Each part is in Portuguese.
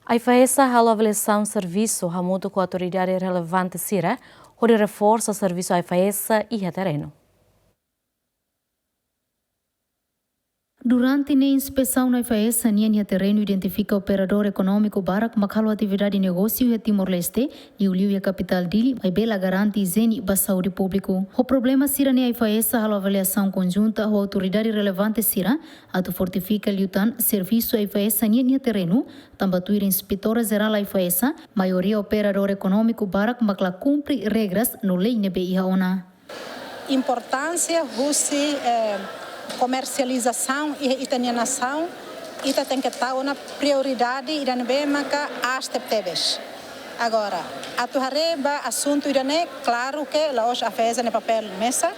A IFAESA halo avaliação serviço hamuto com a autoridade relevante Sira, onde reforça o serviço a IFAESA e a terreno. Durante a inspeção na IFAESA, a terreno identifica o operador econômico Barak Makalo atividade de negócio em Timor-Leste e o Liu a capital dele, mas bela garante zeni para a saúde pública. O problema será na IFAESA a avaliação conjunta com a autoridade relevante será a fortifica liutan serviço a IFAESA na terreno, também a inspetora geral a IFAESA, maioria operador econômico Barak Makla cumpre regras no lei nebe ihaona. Importância russe comercialização e italianação e tem que estar uma prioridade e não bem marcar as tebes. Agora, a tua reba assunto é claro que lá hoje a fez no papel mesa,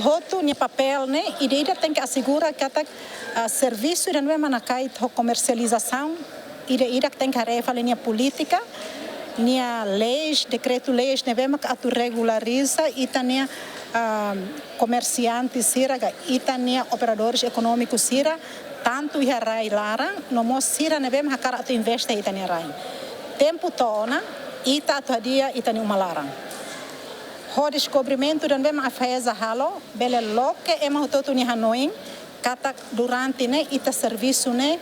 roto no papel né e daí tem que assegurar que a serviço não é manacai comercialização e daí tem que refa linha política, linha leis, decreto-leis, não é que a tu regulariza e também comerciantes siraga e também operadores econômicos sira tanto e rai lara no mo sira ne bem hakara tu investe e também rai tempo tona e tá dia e também uma lara o descobrimento dan bem a feza halo bele loke e ma todo ni hanoin kata durante ne ita serviço ne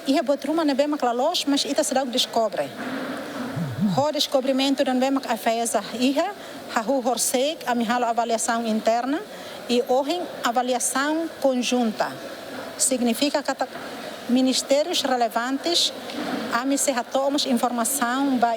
e é botruma ne bem makla los mas ita se dá descobre o descobrimento dan bem a feza iha Hahu horsek a mihalo avaliação interna e hoje avaliação conjunta. Significa que ministérios relevantes a me se tomamos informação para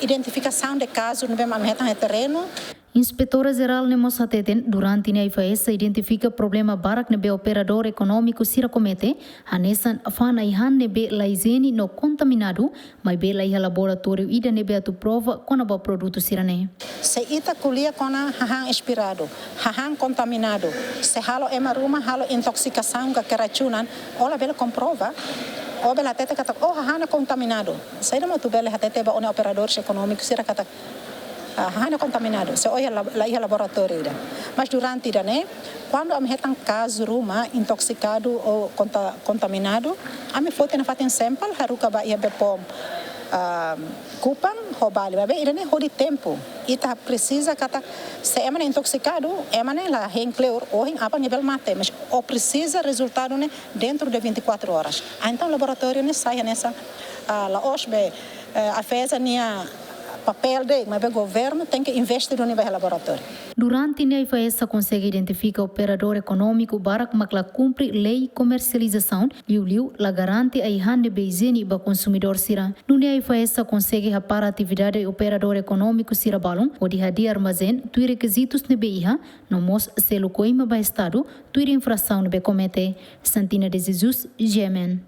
identificação de casos no mesmo terreno. Inspetora Geral Nemos Ateten, durante a IFAESA, identifica problema barak nebe operador econômico Sira comete, hanesan fana ihan nebe laizeni no contaminado, mas be lai laboratório ida nebe atu prova com a produto Sirane. Se ita kulia kona hahan expirado, hahan contaminado, se halo emaruma halo intoxicação que kerachunan, ola bela comprova. O bela tete kata hahan contaminado. Sai da tu bela tete ba one operadores econômicos Sira kata hanya contaminado, se olha lá em laboratório, mas durante né, quando a gente tem caso ruma intoxicado ou contaminado, a me foto na fatem sample, haruka ba ia bepom cupang hobali, babe ida né hodi tempo, ita precisa kata se é intoxicado, é lá rencleur ou apa nível mate, mas ou precisa resultado né dentro de 24 horas. Então o laboratório né sai nessa la osbe a fez a papel de mas o governo tem que investir no nível laboratório. Durante a IFAESA consegue identificar o operador econômico Barak Makla cumpre lei comercialização Liu la garante a ihan de beizeni para consumidor sira. No a IFAESA consegue rapar a atividade operador econômico sira balon ou de hadia armazém tu requisitos ne beiha no mos selo coima ba estado tu infração ne be comete. Santina de Jesus, Gemen.